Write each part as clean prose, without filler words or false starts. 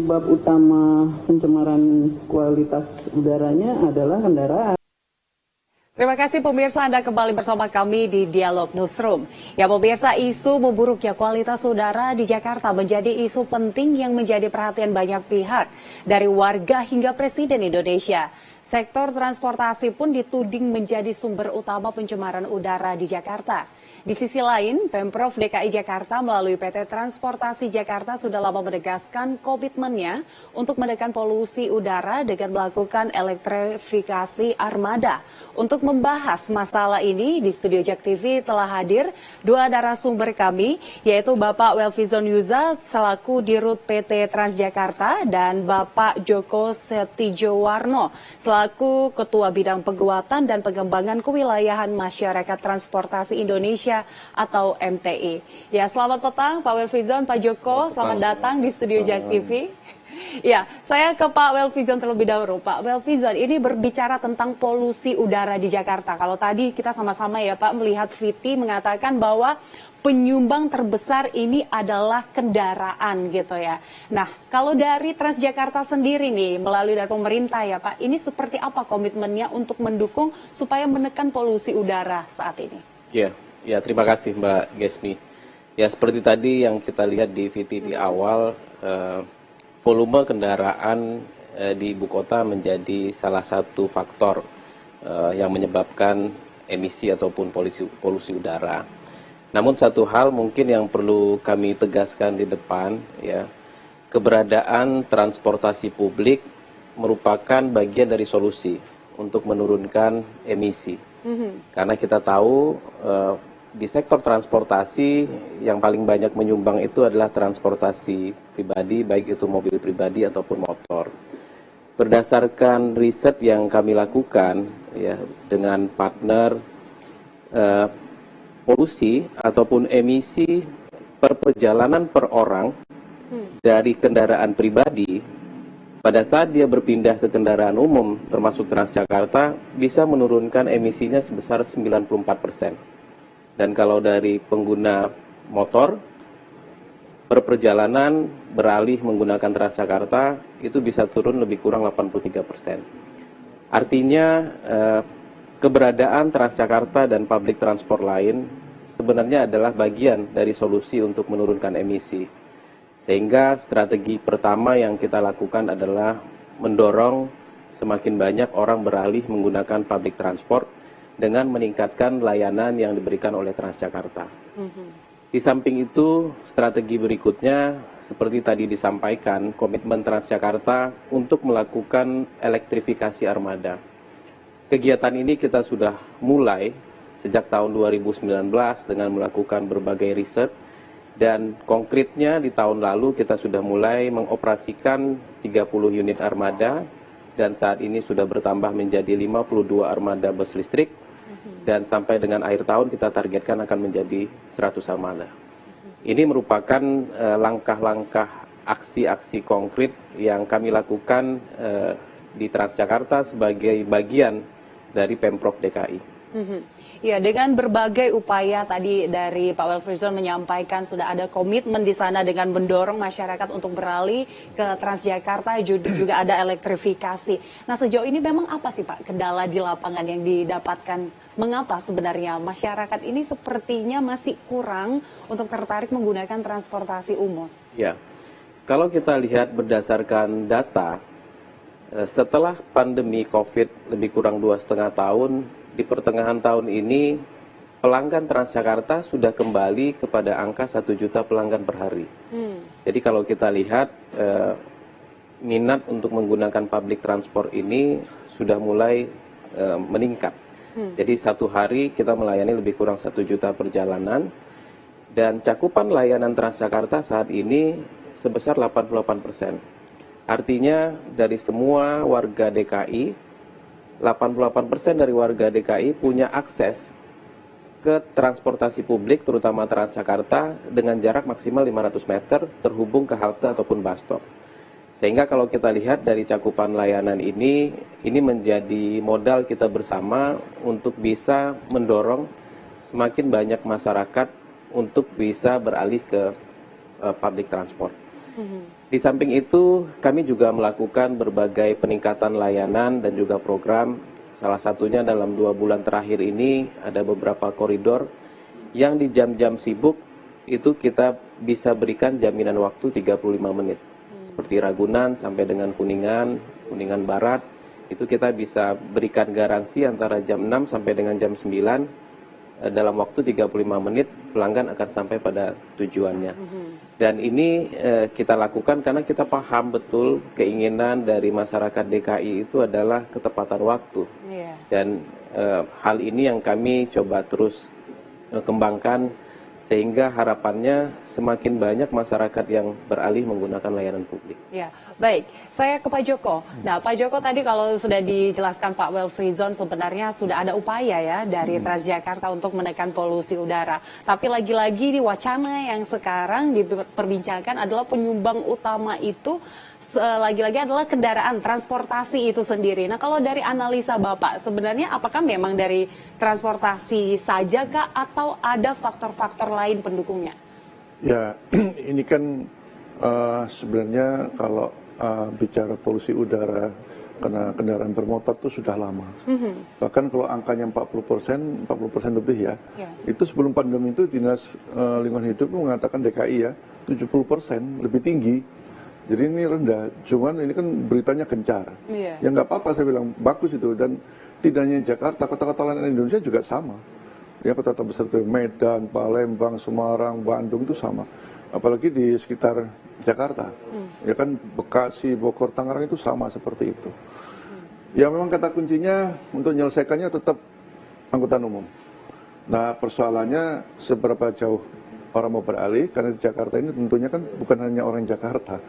penyebab utama pencemaran kualitas udaranya adalah kendaraan. Terima kasih pemirsa, Anda kembali bersama kami di Dialog Newsroom. Ya pemirsa, isu memburuknya kualitas udara di Jakarta menjadi isu penting yang menjadi perhatian banyak pihak, dari warga hingga Presiden Indonesia. Sektor transportasi pun dituding menjadi sumber utama pencemaran udara di Jakarta. Di sisi lain, Pemprov DKI Jakarta melalui PT Transportasi Jakarta sudah lama menegaskan komitmennya untuk menekan polusi udara dengan melakukan elektrifikasi armada. Untuk membahas masalah ini, di studio Jak TV telah hadir dua narasumber kami, yaitu Bapak Welfizon Yuza selaku Dirut PT Transjakarta dan Bapak Joko Setijowarno selaku Ketua Bidang Penguatan dan Pengembangan Kewilayahan Masyarakat Transportasi Indonesia atau MTI. Ya, selamat petang Pak Welfizon, Pak Joko, selamat datang di studio Jak TV. Ya, saya ke Pak Welfizon terlebih dahulu. Pak Welfizon, ini berbicara tentang polusi udara di Jakarta. Kalau tadi kita sama-sama ya Pak melihat Viti mengatakan bahwa penyumbang terbesar ini adalah kendaraan gitu ya. Nah, kalau dari Transjakarta sendiri nih, melalui dari pemerintah ya Pak, ini seperti apa komitmennya untuk mendukung supaya menekan polusi udara saat ini? Ya, terima kasih Mbak Gesmi. Ya, seperti tadi yang kita lihat di Viti di awal, volume kendaraan di ibu kota menjadi salah satu faktor yang menyebabkan emisi ataupun polusi udara. Namun satu hal mungkin yang perlu kami tegaskan di depan, ya, keberadaan transportasi publik merupakan bagian dari solusi untuk menurunkan emisi. Karena kita tahu di sektor transportasi yang paling banyak menyumbang itu adalah transportasi pribadi, baik itu mobil pribadi ataupun motor. Berdasarkan riset yang kami lakukan ya dengan partner, polusi ataupun emisi per perjalanan per orang dari kendaraan pribadi pada saat dia berpindah ke kendaraan umum termasuk Transjakarta bisa menurunkan emisinya sebesar 94%. Dan kalau dari pengguna motor per perjalanan beralih menggunakan Transjakarta itu bisa turun lebih kurang 83%. Artinya keberadaan Transjakarta dan public transport lain sebenarnya adalah bagian dari solusi untuk menurunkan emisi. Sehingga strategi pertama yang kita lakukan adalah mendorong semakin banyak orang beralih menggunakan public transport dengan meningkatkan layanan yang diberikan oleh Transjakarta. Di samping itu, strategi berikutnya seperti tadi disampaikan, komitmen Transjakarta untuk melakukan elektrifikasi armada. Kegiatan ini kita sudah mulai sejak tahun 2019 dengan melakukan berbagai riset dan konkretnya di tahun lalu kita sudah mulai mengoperasikan 30 unit armada dan saat ini sudah bertambah menjadi 52 armada bus listrik dan sampai dengan akhir tahun kita targetkan akan menjadi 100 armada. Ini merupakan langkah-langkah aksi-aksi konkret yang kami lakukan di Transjakarta sebagai bagian dari Pemprov DKI. Ya, dengan berbagai upaya tadi dari Pak Welfizon menyampaikan sudah ada komitmen di sana dengan mendorong masyarakat untuk beralih ke Transjakarta, juga ada elektrifikasi. Nah, sejauh ini memang apa sih Pak kendala di lapangan yang didapatkan? Mengapa sebenarnya masyarakat ini sepertinya masih kurang untuk tertarik menggunakan transportasi umum? Ya, kalau kita lihat berdasarkan data, setelah pandemi COVID lebih kurang 2,5 tahun, di pertengahan tahun ini pelanggan Transjakarta sudah kembali kepada angka 1 juta pelanggan per hari. Jadi kalau kita lihat minat untuk menggunakan public transport ini sudah mulai meningkat. Jadi satu hari kita melayani lebih kurang 1 juta perjalanan dan cakupan layanan Transjakarta saat ini sebesar 88%. Artinya dari semua warga DKI, 88% dari warga DKI punya akses ke transportasi publik, terutama Transjakarta, dengan jarak maksimal 500 meter terhubung ke halte ataupun bus stop. Sehingga kalau kita lihat dari cakupan layanan ini menjadi modal kita bersama untuk bisa mendorong semakin banyak masyarakat untuk bisa beralih ke public transport. Di samping itu, kami juga melakukan berbagai peningkatan layanan dan juga program. Salah satunya dalam 2 bulan terakhir ini ada beberapa koridor yang di jam-jam sibuk itu kita bisa berikan jaminan waktu 35 menit. Seperti Ragunan sampai dengan Kuningan, Kuningan Barat, itu kita bisa berikan garansi antara jam 6 sampai dengan jam 9. Dalam waktu 35 menit pelanggan akan sampai pada tujuannya. Dan ini kita lakukan karena kita paham betul keinginan dari masyarakat DKI itu adalah ketepatan waktu. Dan hal ini yang kami coba terus kembangkan sehingga harapannya semakin banyak masyarakat yang beralih menggunakan layanan publik. Ya, baik. Saya ke Pak Joko. Nah, Pak Joko tadi kalau sudah dijelaskan Pak Welfriedzon sebenarnya sudah ada upaya ya dari Transjakarta untuk menekan polusi udara. Tapi lagi-lagi di wacana yang sekarang diperbincangkan adalah penyumbang utama itu lagi-lagi adalah kendaraan transportasi itu sendiri. Nah, kalau dari analisa Bapak, sebenarnya apakah memang dari transportasi saja kah atau ada faktor-faktor lain pendukungnya? Ya, ini kan sebenarnya kalau bicara polusi udara karena kendaraan bermotor itu sudah lama. Bahkan kalau angkanya 40% lebih ya. Itu sebelum pandemi itu Dinas Lingkungan Hidup mengatakan DKI ya, 70% lebih tinggi. Jadi ini rendah, cuman ini kan beritanya gencar. Ya nggak apa-apa, saya bilang bagus itu. Dan tidak hanya Jakarta, kota-kota lain Indonesia juga sama. Ya, kota-kota besar itu Medan, Palembang, Semarang, Bandung itu sama. Apalagi di sekitar Jakarta. Ya kan Bekasi, Bogor, Tangerang itu sama seperti itu. Ya memang kata kuncinya untuk menyelesaikannya tetap angkutan umum. Nah persoalannya seberapa jauh orang mau beralih, karena di Jakarta ini tentunya kan bukan hanya orang Jakarta.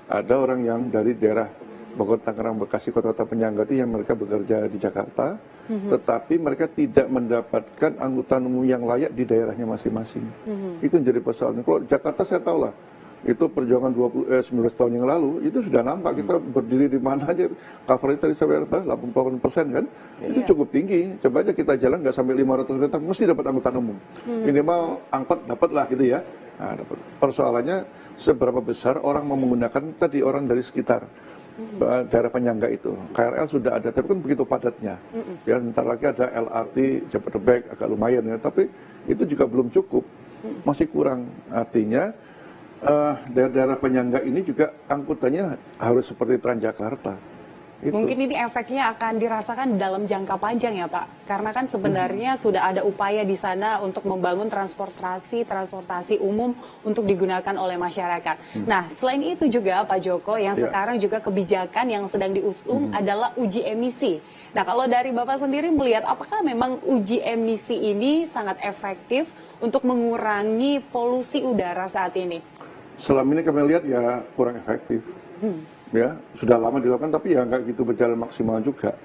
Ada orang yang dari daerah Bogor, Tangerang, Bekasi, kota-kota penyangga itu yang mereka bekerja di Jakarta, tetapi mereka tidak mendapatkan angkutan umum yang layak di daerahnya masing-masing. Itu yang jadi persoalan. Kalau di Jakarta saya tahu lah, itu perjuangan 19 tahun yang lalu, itu sudah nampak kita berdiri di mana aja, coverage tadi sampai 80% kan, itu cukup tinggi. Coba aja kita jalan nggak sampai 500 meter, mesti dapat angkutan umum. Minimal angkot dapat lah gitu ya. Nah, persoalannya seberapa besar orang mau menggunakan tadi orang dari sekitar daerah penyangga itu. KRL sudah ada, tapi kan begitu padatnya. Ya, ntar lagi ada LRT Jabodebek agak lumayan ya, tapi itu juga belum cukup, masih kurang. Artinya daerah-daerah penyangga ini juga angkutannya harus seperti Transjakarta. Itu. Mungkin ini efeknya akan dirasakan dalam jangka panjang ya Pak, karena kan sebenarnya sudah ada upaya di sana untuk membangun transportasi umum untuk digunakan oleh masyarakat. Nah, selain itu juga Pak Joko, yang sekarang juga kebijakan yang sedang diusung adalah uji emisi. Nah, kalau dari Bapak sendiri melihat apakah memang uji emisi ini sangat efektif untuk mengurangi polusi udara saat ini? Selama ini kami lihat ya kurang efektif. Ya, sudah lama dilakukan tapi ya nggak gitu berjalan maksimal juga.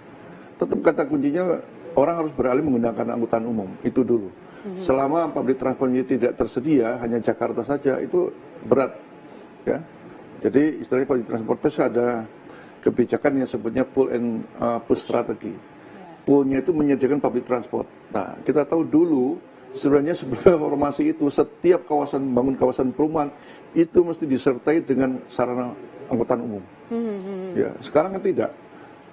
Tetap kata kuncinya orang harus beralih menggunakan angkutan umum, itu dulu. Selama public transport tidak tersedia, hanya Jakarta saja, itu berat. Ya, jadi istilahnya kalau di transportasi ada kebijakan yang sebutnya pull and push strategi. Pull-nya itu menyediakan public transport. Nah, kita tahu dulu sebenarnya sebelum reformasi itu setiap bangun kawasan perumahan itu mesti disertai dengan sarana angkutan umum. Ya, sekarang kan tidak.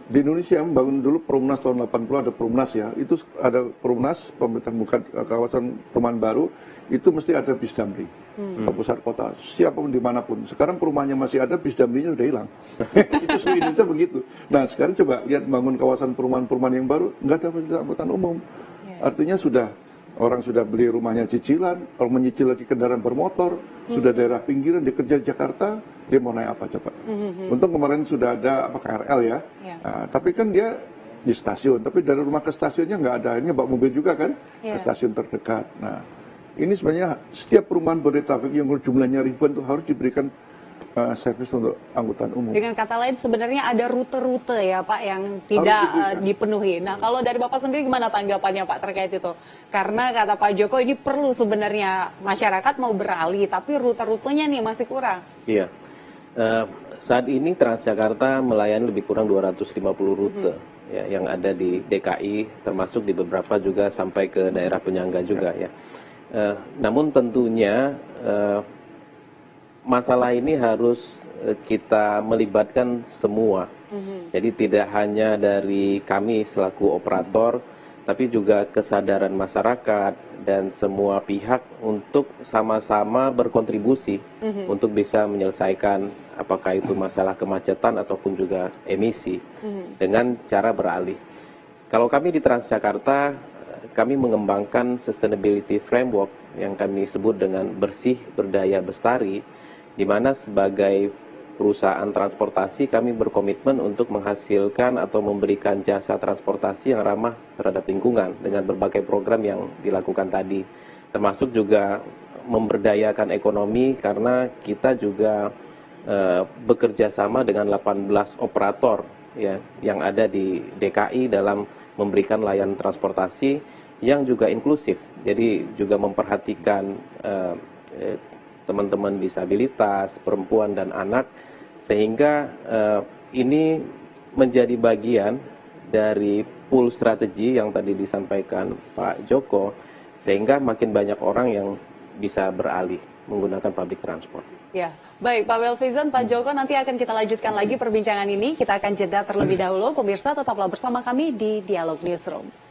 Di Indonesia membangun dulu Perumnas tahun 80 ada Perumnas ya. Itu ada Perumnas, pemerintah buka kawasan perumahan baru, itu mesti ada bis damri ke pusat kota, siapapun dimanapun. Sekarang perumahannya masih ada, bis damrinya sudah hilang. Itu seluruh Indonesia begitu. Nah sekarang coba lihat bangun kawasan perumahan-perumahan yang baru, nggak ada fasilitas angkutan umum. Artinya orang sudah beli rumahnya cicilan, orang menyicil lagi kendaraan bermotor, sudah daerah pinggiran, dia kerja di Jakarta, dia mau naik apa coba? Untung kemarin sudah ada KRL ya, nah, tapi kan dia di stasiun, tapi dari rumah ke stasiunnya nggak ada, ini bawa mobil juga kan, ke stasiun terdekat. Nah, ini sebenarnya setiap perumahan Bodetabek yang jumlahnya ribuan itu harus diberikan servis untuk angkutan umum. Dengan kata lain sebenarnya ada rute-rute ya Pak yang tidak dipenuhi. Nah kalau dari Bapak sendiri gimana tanggapannya Pak terkait itu? Karena kata Pak Joko ini perlu sebenarnya masyarakat mau beralih tapi rute-rutenya nih masih kurang. Iya, saat ini Transjakarta melayani lebih kurang 250 rute ya, yang ada di DKI, termasuk di beberapa juga sampai ke daerah penyangga juga ya. Namun tentunya masalah ini harus kita melibatkan semua. Jadi tidak hanya dari kami selaku operator, tapi juga kesadaran masyarakat dan semua pihak untuk sama-sama berkontribusi untuk bisa menyelesaikan apakah itu masalah kemacetan ataupun juga emisi dengan cara beralih. Kalau kami di Transjakarta, kami mengembangkan sustainability framework yang kami sebut dengan bersih, berdaya, bestari, di mana sebagai perusahaan transportasi kami berkomitmen untuk menghasilkan atau memberikan jasa transportasi yang ramah terhadap lingkungan dengan berbagai program yang dilakukan tadi, termasuk juga memberdayakan ekonomi karena kita juga bekerja sama dengan 18 operator ya yang ada di DKI dalam memberikan layanan transportasi yang juga inklusif, jadi juga memperhatikan teman-teman disabilitas, perempuan dan anak, sehingga ini menjadi bagian dari pool strategi yang tadi disampaikan Pak Joko, sehingga makin banyak orang yang bisa beralih menggunakan public transport. Ya, baik Pak Welfizan, Pak Joko, nanti akan kita lanjutkan lagi perbincangan ini. Kita akan jeda terlebih dahulu. Pemirsa tetaplah bersama kami di Dialog Newsroom.